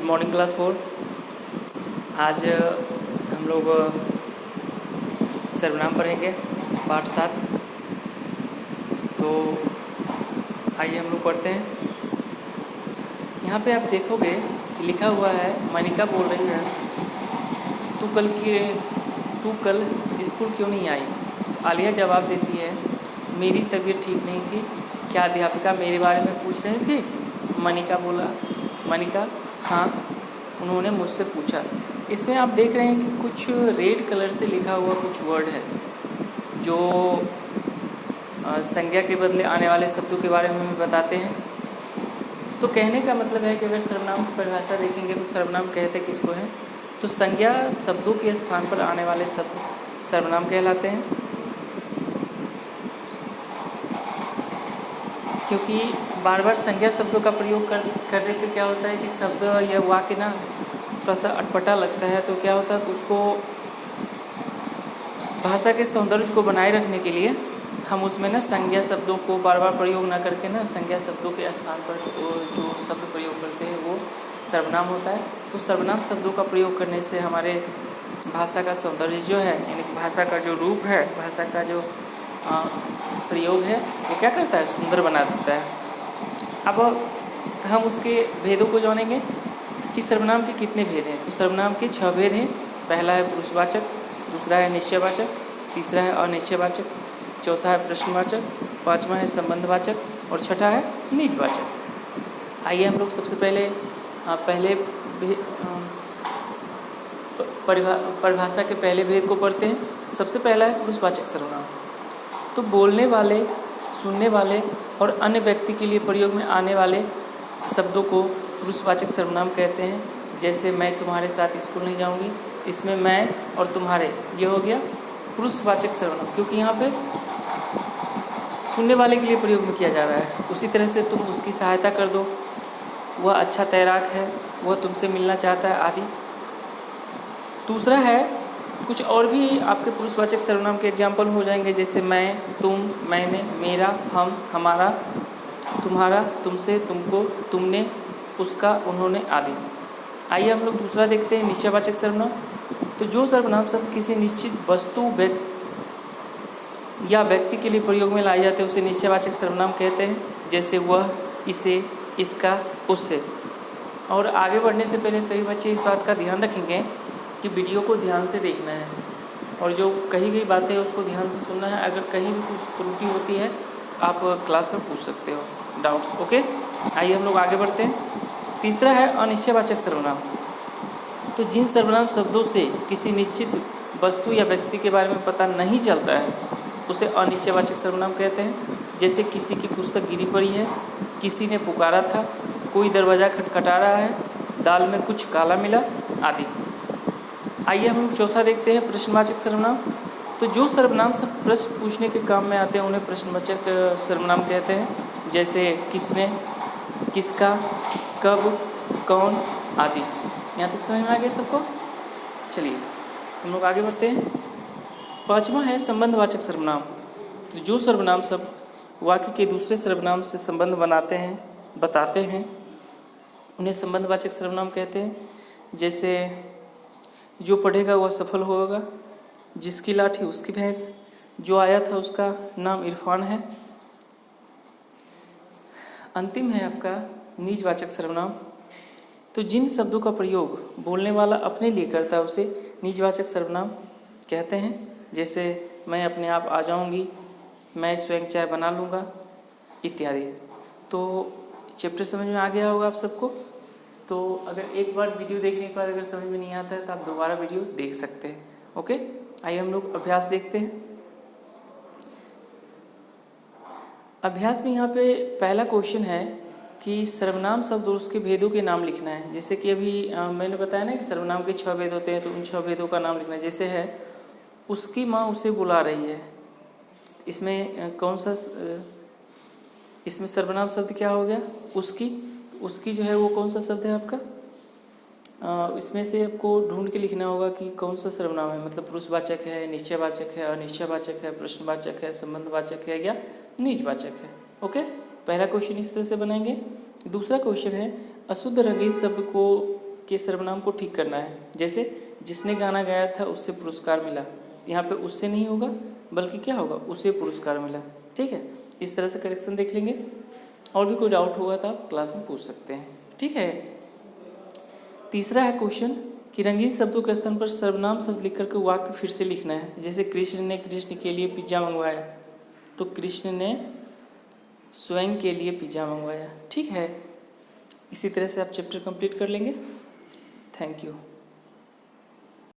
Good morning class 4। आज हम लोग सर्वनाम पढ़ेंगे पाठ 7। तो आइए हम लोग पढ़ते हैं। यहाँ पे आप देखोगे कि लिखा हुआ है, मनिका बोल रही है तू कल स्कूल क्यों नहीं आई। तो आलिया जवाब देती है, मेरी तबीयत ठीक नहीं थी। क्या अध्यापिका मेरे बारे में पूछ रहे थे। मनिका हाँ, उन्होंने मुझसे पूछा। इसमें आप देख रहे हैं कि कुछ रेड कलर से लिखा हुआ कुछ वर्ड है जो संज्ञा के बदले आने वाले शब्दों के बारे में हमें बताते हैं। तो कहने का मतलब है कि अगर सर्वनाम की परिभाषा देखेंगे तो सर्वनाम कहते किसको हैं, तो संज्ञा शब्दों के स्थान पर आने वाले शब्द सर्वनाम कहलाते हैं। क्योंकि बार बार संज्ञा शब्दों का प्रयोग करने पे क्या होता है कि शब्द या वाक्य ना थोड़ा सा अटपटा लगता है। तो क्या होता है, उसको भाषा के सौंदर्य को बनाए रखने के लिए हम उसमें ना संज्ञा शब्दों को बार बार प्रयोग ना करके ना संज्ञा शब्दों के स्थान पर जो शब्द प्रयोग करते हैं वो सर्वनाम होता है। तो सर्वनाम शब्दों का प्रयोग करने से हमारे भाषा का सौंदर्य जो है, यानी कि भाषा का जो रूप है, भाषा का जो प्रयोग है वो क्या करता है, सुंदर बना देता है। अब हम उसके भेदों को जानेंगे कि सर्वनाम के कितने भेद हैं। तो सर्वनाम के 6 भेद हैं। पहला है पुरुषवाचक, दूसरा है निश्चयवाचक, तीसरा है अनिश्चयवाचक, चौथा है प्रश्नवाचक, पांचवा है संबंधवाचक और छठा है निजवाचक। आइए हम लोग सबसे पहले परिभाषा के पहले भेद को पढ़ते हैं। सबसे पहला है पुरुषवाचक सर्वनाम। तो बोलने वाले, सुनने वाले और अन्य व्यक्ति के लिए प्रयोग में आने वाले शब्दों को पुरुषवाचक सर्वनाम कहते हैं। जैसे मैं तुम्हारे साथ स्कूल नहीं जाऊंगी, इसमें मैं और तुम्हारे ये हो गया पुरुषवाचक सर्वनाम, क्योंकि यहाँ पे सुनने वाले के लिए प्रयोग में किया जा रहा है। उसी तरह से तुम उसकी सहायता कर दो, वह अच्छा तैराक है, वह तुमसे मिलना चाहता है आदि। दूसरा है कुछ और भी आपके पुरुषवाचक सर्वनाम के एग्जाम्पल हो जाएंगे, जैसे मैं, तुम, मैंने, मेरा, हम, हमारा, तुम्हारा, तुमसे, तुमको, तुमने, उसका, उन्होंने आदि। आइए हम लोग दूसरा देखते हैं, निश्चयवाचक सर्वनाम। तो जो सर्वनाम शब्द किसी निश्चित वस्तु या व्यक्ति के लिए प्रयोग में लाए जाते हैं उसे निश्चयवाचक सर्वनाम कहते हैं। जैसे वह, इसे, इसका, उससे। और आगे बढ़ने से पहले सभी बच्चे इस बात का ध्यान रखेंगे कि वीडियो को ध्यान से देखना है और जो कही गई बातें हैं उसको ध्यान से सुनना है। अगर कहीं भी कुछ त्रुटि होती है आप क्लास में पूछ सकते हो डाउट्स। ओके, आइए हम लोग आगे बढ़ते हैं। तीसरा है अनिश्चयवाचक सर्वनाम। तो जिन सर्वनाम शब्दों से किसी निश्चित वस्तु या व्यक्ति के बारे में पता नहीं चलता है उसे अनिश्चयवाचक सर्वनाम कहते हैं। जैसे किसी की पुस्तक गिरी पड़ी है, किसी ने पुकारा था, कोई दरवाज़ा खटखटा रहा है, दाल में कुछ काला मिला आदि। आइए हम लोग चौथा देखते हैं, प्रश्नवाचक सर्वनाम। तो जो सर्वनाम सब प्रश्न पूछने के काम में आते हैं उन्हें प्रश्नवाचक सर्वनाम कहते हैं। जैसे किसने, किसका, कब, कौन आदि। यहाँ तक समझ में आ गया सबको। चलिए हम लोग आगे बढ़ते हैं। पांचवा है संबंधवाचक सर्वनाम। तो जो सर्वनाम सब वाक्य के दूसरे सर्वनाम से संबंध बताते हैं उन्हें संबंधवाचक सर्वनाम कहते हैं। जैसे जो पढ़ेगा वह सफल होगा, जिसकी लाठी उसकी भैंस, जो आया था उसका नाम इरफान है। अंतिम है आपका निजवाचक सर्वनाम। तो जिन शब्दों का प्रयोग बोलने वाला अपने लिए करता है उसे निजवाचक सर्वनाम कहते हैं। जैसे मैं अपने आप आ जाऊंगी, मैं स्वयं चाय बना लूँगा इत्यादि। तो चैप्टर समझ में आ गया होगा आप सबको। तो अगर एक बार वीडियो देखने के बाद अगर समझ में नहीं आता है तो आप दोबारा वीडियो देख सकते हैं। ओके, आइए हम लोग अभ्यास देखते हैं। अभ्यास में यहाँ पे पहला क्वेश्चन है कि सर्वनाम शब्द और उसके भेदों के नाम लिखना है। जैसे कि अभी मैंने बताया ना कि सर्वनाम के 6 भेद होते हैं, तो उन 6 भेदों का नाम लिखना है। जैसे है उसकी माँ उसे बुला रही है, इसमें कौन सा इसमें सर्वनाम शब्द क्या हो गया, उसकी जो है वो कौन सा शब्द है आपका। इसमें से आपको ढूंढ के लिखना होगा कि कौन सा सर्वनाम है, मतलब पुरुषवाचक है, निश्चयवाचक है, अनिश्चयवाचक है, प्रश्नवाचक है, संबंधवाचक है या निजवाचक है। ओके, पहला क्वेश्चन इस तरह से बनाएंगे। दूसरा क्वेश्चन है अशुद्ध रंगीन शब्द को के सर्वनाम को ठीक करना है। जैसे जिसने गाना गाया था उससे पुरस्कार मिला, यहाँ पे उससे नहीं होगा बल्कि क्या होगा, उसे पुरस्कार मिला। ठीक है, इस तरह से करेक्शन देख लेंगे। और भी कोई डाउट होगा तो आप क्लास में पूछ सकते हैं। ठीक है, तीसरा है क्वेश्चन कि रंगीन शब्दों के स्थान पर सर्वनाम शब्द लिख करके वाक्य फिर से लिखना है। जैसे कृष्ण ने कृष्ण के लिए पिज्ज़ा मंगवाया, तो कृष्ण ने स्वयं के लिए पिज्ज़ा मंगवाया। ठीक है, इसी तरह से आप चैप्टर कंप्लीट कर लेंगे। Thank you.